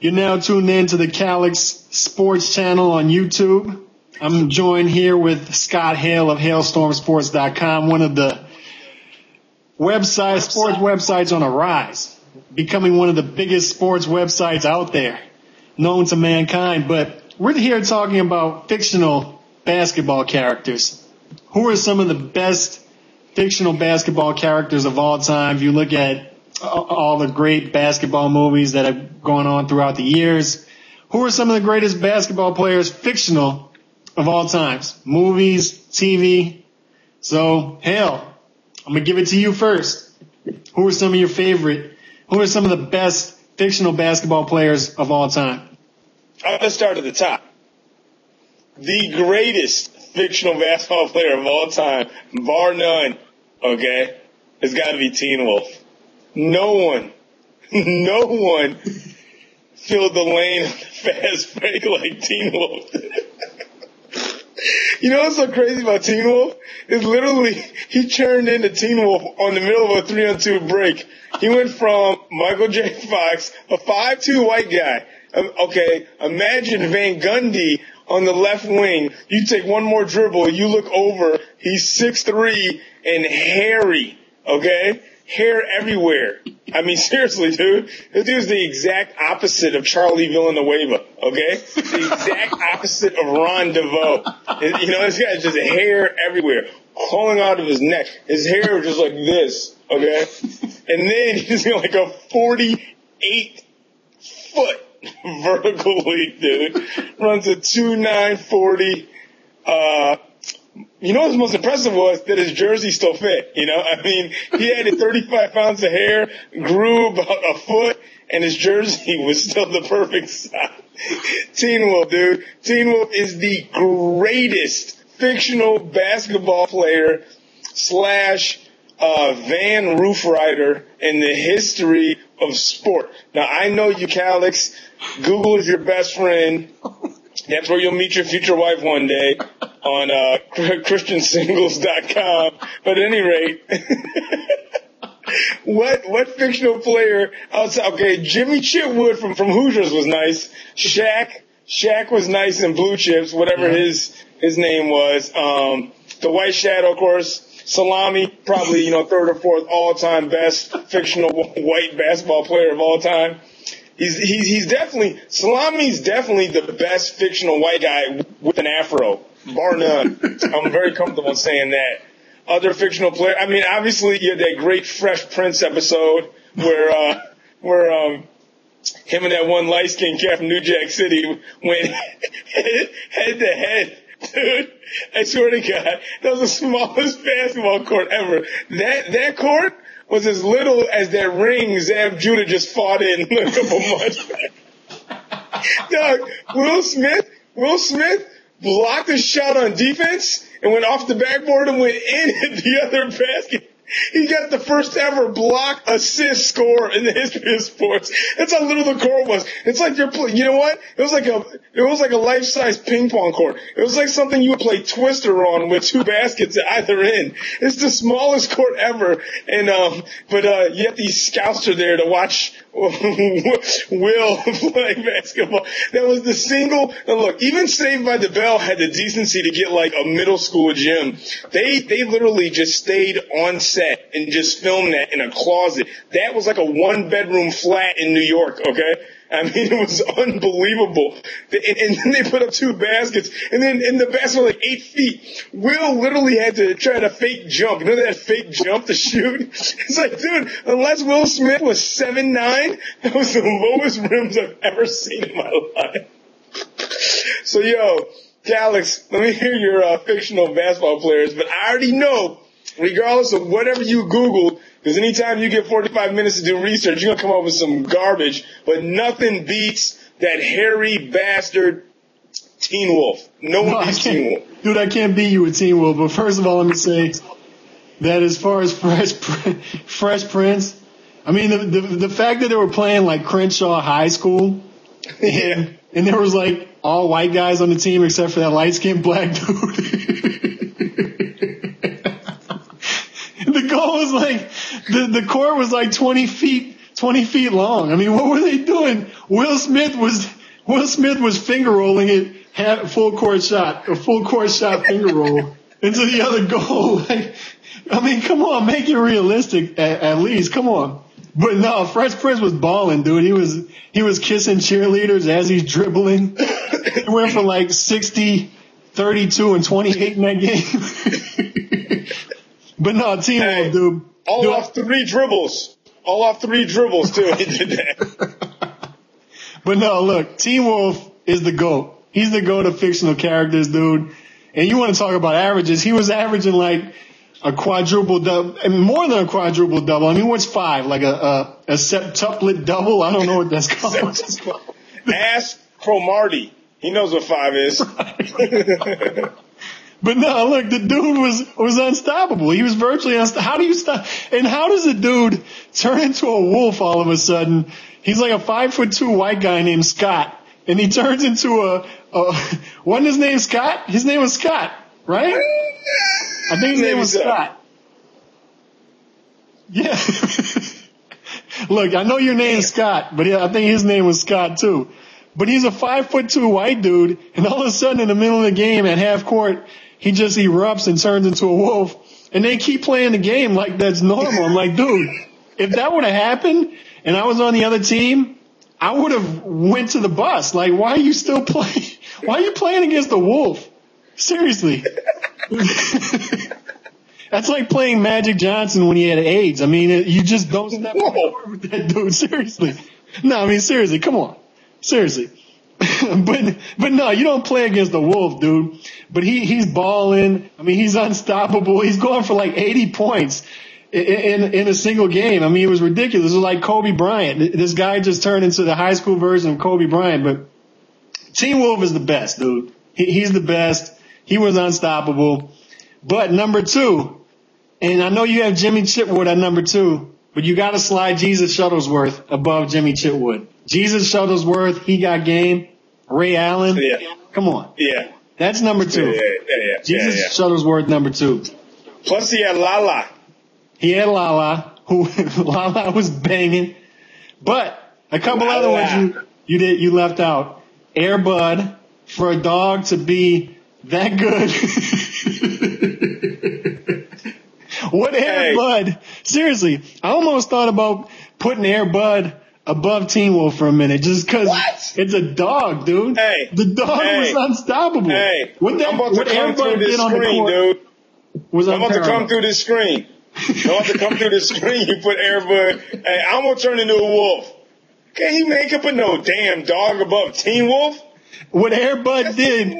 You're now tuned in to the Calix Sports Channel on YouTube. I'm joined here with Scott Hale of HailstormSports.com, one of the sports websites on a rise, becoming one of the biggest sports websites out there, known to mankind. But we're here talking about fictional basketball characters. Who are some of the best fictional basketball characters of all time? If you look at all the great basketball movies that have gone on throughout the years, who are some of the greatest basketball players, fictional, of all times? Movies, TV. So, Hale, I'm going to give it to you first. Who are some of the best fictional basketball players of all time? I'm going to start at the top. The greatest fictional basketball player of all time, bar none, okay, has got to be Teen Wolf. No one filled the lane on the fast break like Teen Wolf. You know what's so crazy about Teen Wolf? Is literally he turned into Teen Wolf on the middle of a 3-on-2 break. He went from Michael J. Fox, a 5'2" white guy. Okay, imagine Van Gundy on the left wing. You take one more dribble, you look over, he's 6'3" and hairy, okay? Hair everywhere. I mean, seriously, dude. This dude's the exact opposite of Charlie Villanueva, okay? The exact opposite of Ron DeVoe. You know, this guy's just hair everywhere, falling out of his neck. His hair is just like this, okay? And then he's got like a 48-foot vertical leap, dude. Runs a 2.940. You know what's most impressive was that his jersey still fit, you know? I mean, he added 35 pounds of hair, grew about a foot, and his jersey was still the perfect size. Teen Wolf, dude. Teen Wolf is the greatest fictional basketball player / van roof rider in the history of sport. Now, I know you, Calix. Google is your best friend. That's where you'll meet your future wife one day on ChristianSingles.com. But at any rate, what fictional player outside? Okay, Jimmy Chitwood from Hoosiers was nice. Shaq was nice in Blue Chips, whatever his name was. The White Shadow, of course. Salami, probably, third or fourth all-time best fictional white basketball player of all time. He's definitely, Salami's definitely the best fictional white guy with an afro, bar none. I'm very comfortable saying that. Other fictional player, I mean, obviously you had that great Fresh Prince episode where him and that one light-skinned cat from New Jack City went head to head. Dude, I swear to God, that was the smallest basketball court ever. That court was as little as that ring Zab Judah just fought in a couple months back. Dog, Will Smith blocked a shot on defense and went off the backboard and went in at the other basket. He got the first ever block, assist, score in the history of sports. That's how little the court was. It's like you know what? It was like a life-size ping pong court. It was like something you would play Twister on with two baskets at either end. It's the smallest court ever. And, yet these scouts are there to watch Will play basketball. That was the single. Now look, even Saved by the Bell had the decency to get like a middle school gym. They literally just stayed on set and just filmed that in a closet. That was like a 1-bedroom flat in New York, okay? I mean, it was unbelievable. And then they put up 2 baskets, and then the baskets were like 8 feet. Will literally had to try to fake jump. You know that fake jump to shoot? It's like, dude, unless Will Smith was 7'9", that was the lowest rims I've ever seen in my life. So, Calix, let me hear your fictional basketball players, but I already know, regardless of whatever you Google, because anytime you get 45 minutes to do research, you're going to come up with some garbage, but nothing beats that hairy bastard Teen Wolf. No one beats Teen Wolf. Dude, I can't beat you with Teen Wolf, but first of all, let me say that as far as Fresh Prince, I mean, the fact that they were playing like Crenshaw High School, and there was like all white guys on the team except for that light-skinned black dude. The goal was like, the court was like 20 20 feet long. I mean, what were they doing? Will Smith was finger rolling it, had a full court shot finger roll into the other goal. Like, I mean, come on, make it realistic at least. Come on. But no, Fresh Prince was balling, dude. He was kissing cheerleaders as he's dribbling. He went for like 60, 32, and 28 in that game. But no, Teen Wolf, dude. All off three dribbles. All off three dribbles, too. He did that. But no, look, Teen Wolf is the GOAT. He's the GOAT of fictional characters, dude. And you want to talk about averages. He was averaging like a quadruple double, and more than a quadruple double. I mean, what's 5? Like a septuplet double? I don't know what that's called. Ask Cromartie. He knows what 5 is. But no, look, the dude was unstoppable. He was virtually unstoppable. How do you stop? And how does a dude turn into a wolf all of a sudden? He's like a 5'2" white guy named Scott, and he turns into wasn't his name Scott? His name was Scott, right? I think his name was Scott. Yeah. Look, I know your name's Scott, but I think his name was Scott too. But he's a 5'2" white dude, and all of a sudden in the middle of the game at half court, he just erupts and turns into a wolf. And they keep playing the game like that's normal. I'm like, dude, if that would have happened and I was on the other team, I would have went to the bus. Like, why are you still playing? Why are you playing against the wolf? Seriously. That's like playing Magic Johnson when he had AIDS. I mean, you just don't step forward with that dude. Seriously. No, I mean, seriously, come on. Seriously. But no, you don't play against the wolf, dude. But he's balling. I mean, he's unstoppable. He's going for like 80 points in a single game. I mean, it was ridiculous. It was like Kobe Bryant. This guy just turned into the high school version of Kobe Bryant. But Teen Wolf is the best, dude. He's the best. He was unstoppable. But number 2, and I know you have Jimmy Chitwood at number 2, but you got to slide Jesus Shuttlesworth above Jimmy Chitwood. Jesus Shuttlesworth, he got game. Ray Allen, come on. Yeah. That's number 2. Yeah. Jesus Shuttlesworth, number 2. Plus he had Lala. He had Lala, who Lala was banging. But a couple other ones you left out. Air Bud, for a dog to be that good. What Air Bud? Seriously, I almost thought about putting Air Bud above Teen Wolf for a minute, just because it's a dog, dude. Hey, the dog was unstoppable. Hey, I'm about to come through this screen, dude. I'm about to come through this screen. I'm about to come through the screen. You put Air Bud. Hey, I'm gonna turn into a wolf. Can't he make up a no damn dog above Teen Wolf? What Air Bud did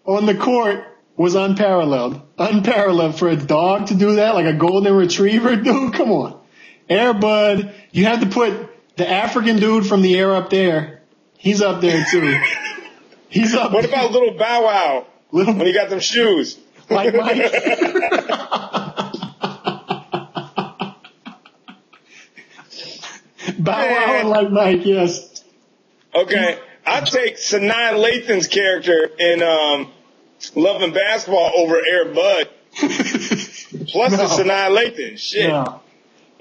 on the court was unparalleled. Unparalleled for a dog to do that, like a golden retriever, dude. Come on, Air Bud. You have to put the African dude from the air up there. He's up there too. He's up. What about little Bow Wow? When he got them shoes. Like Mike. Bow Wow and like Mike, yes. Okay. I'd take Sanaa Lathan's character in Love and Basketball over Air Bud. Plus it's Sanaa Lathan. Shit. No.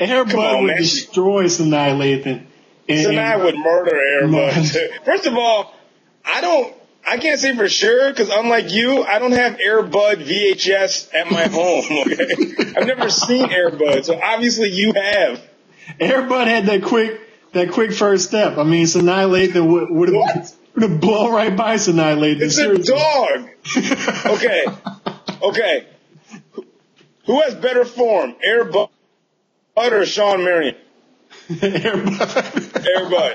Air Bud would destroy Sanaa Lathan. Sanaa would murder Air Bud. First of all, I can't say for sure, because unlike you, I don't have Air Bud VHS at my home, okay? I've never seen Air Bud, so obviously you have. Air Bud had that quick first step. I mean, Sanaa Lathan would have blown right by Sanaa Lathan. It's seriously. A dog. Okay. Who has better form, Air Bud or Sean Marion? Air Bud.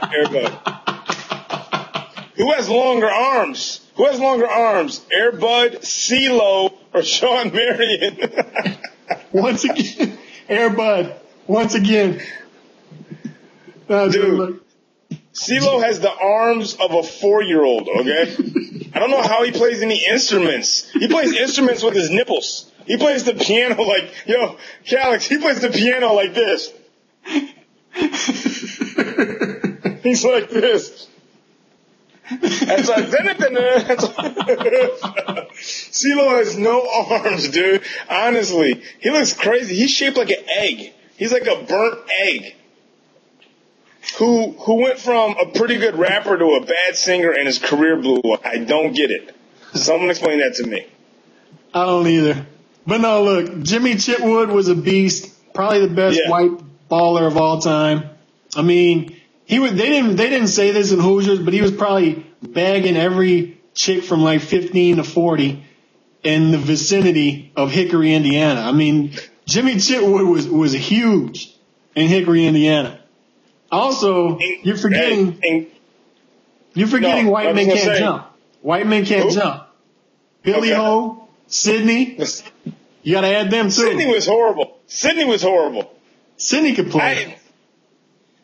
Who has longer arms? Air Bud, CeeLo, or Sean Marion? Once again, Air Bud. Once again. Dude, CeeLo has the arms of a 4-year-old, okay? I don't know how he plays any instruments. He plays instruments with his nipples. He plays the piano like, Calix, he plays the piano like this. He's like this. That's like, CeeLo has no arms, dude. Honestly, he looks crazy. He's shaped like an egg. He's like a burnt egg. who went from a pretty good rapper to a bad singer and his career blew up. I don't get it. Someone explain that to me. I don't either. But no, look, Jimmy Chitwood was a beast. Probably the best white baller of all time. I mean, they didn't say this in Hoosiers, but he was probably bagging every chick from like 15 to 40 in the vicinity of Hickory, Indiana. I mean, Jimmy Chitwood was huge in Hickory, Indiana. Also, you're forgetting White Men Can't Jump. White Men Can't Jump. Billy Ho, Sidney. You got to add them too. Sidney was horrible. Sidney could play.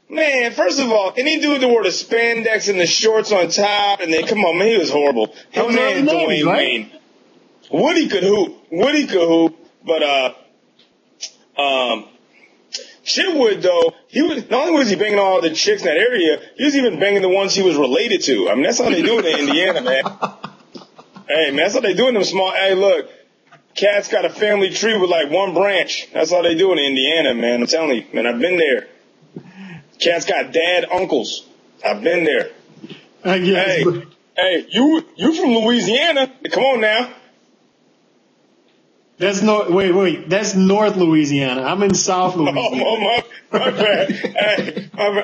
Man, first of all, any dude that wore the spandex and the shorts on top, and then come on, man, he was horrible. Him and Dwayne Wayne. Woody could hoop, but Chitwood though, not only was he banging all the chicks in that area, he was even banging the ones he was related to. I mean, that's how they do it in Indiana, man. Hey, man, that's how they do it in them small. Hey, look, cats got a family tree with like one branch. That's how they do it in Indiana, man. I'm telling you, man, I've been there. Cats got dad uncles. I've been there. I guess. Hey, you from Louisiana? Come on now. That's that's North Louisiana. I'm in South Louisiana. Oh, my bad. Hey, I'm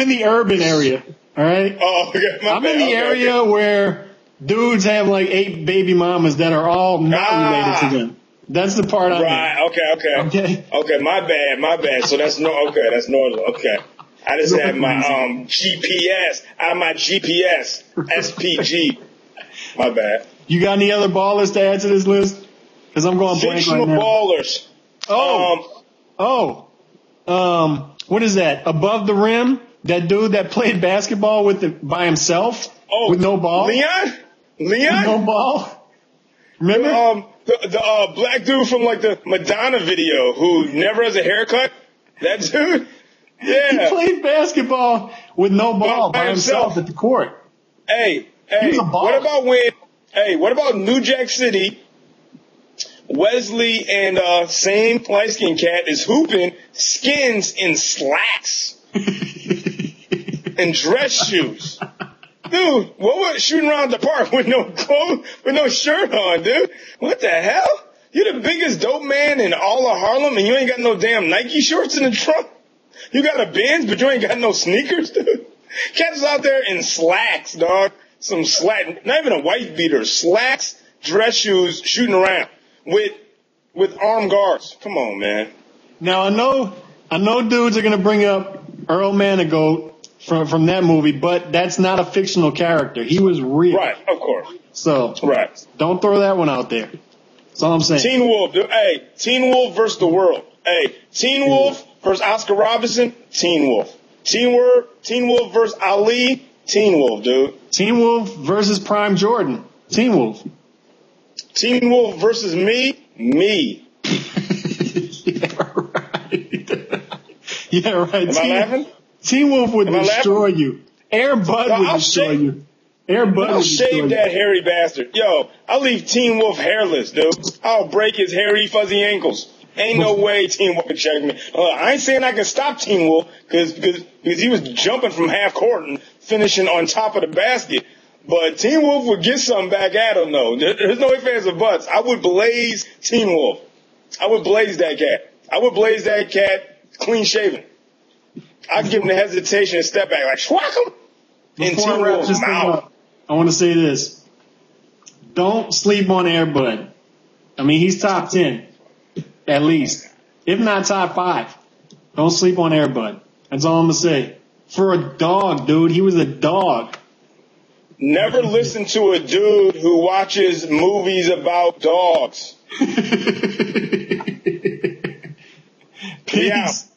in the urban area. All right. Oh, okay. I'm in the area where dudes have like 8 baby mamas that are all not related to them. That's the part I'm in. Right. Okay. My bad. So that's that's northern. Okay. I just had my GPS out of my GPS SPG. My bad. You got any other ballers to add to this list? Because I'm going blank right now. Fictional ballers. What is that? Above the rim? That dude that played basketball by himself? With no ball? Leon? With no ball? Remember? The black dude from like the Madonna video who never has a haircut? That dude? Yeah. He played basketball with no ball by himself at the court. Hey, he was a baller. What about New Jack City? Wesley and same light-skinned cat is hooping skins in slacks and dress shoes. Dude, what was shooting around the park with no clothes, with no shirt on, dude? What the hell? You're the biggest dope man in all of Harlem and you ain't got no damn Nike shorts in the trunk? You got a Benz, but you ain't got no sneakers, dude? Cat's out there in slacks, dog. Some slack, not even a white beater, slacks, dress shoes, shooting around with armed guards. Come on, man. Now I know dudes are gonna bring up Earl Manigault from that movie, but that's not a fictional character. He was real. Right, of course. So don't throw that one out there. That's all I'm saying. Teen Wolf, dude. Hey, Teen Wolf versus the world. Hey, Teen Wolf versus Oscar Robertson, Teen Wolf. Teen Wolf versus Ali, Teen Wolf, dude. Teen Wolf versus Prime Jordan, Teen Wolf. Teen Wolf versus me. Yeah, right. Am I laughing? Teen Wolf would destroy you. Air Bud would destroy you. I'll shave that hairy bastard. Yo, I'll leave Teen Wolf hairless, dude. I'll break his hairy, fuzzy ankles. Ain't no way Teen Wolf can check me. I ain't saying I can stop Teen Wolf because he was jumping from half court and finishing on top of the basket. But Teen Wolf would get something back at him, though. There's no ifs, ands, or buts. I would blaze Teen Wolf. I would blaze that cat. Clean shaven. I'd give him the hesitation and step back like schwack him in Teen Wolf's mouth. I want to say this. Don't sleep on Air Bud. I mean, he's top 10. At least. If not top 5. Don't sleep on Air Bud. That's all I'm going to say. For a dog, dude. He was a dog. Never listen to a dude who watches movies about dogs. Peace.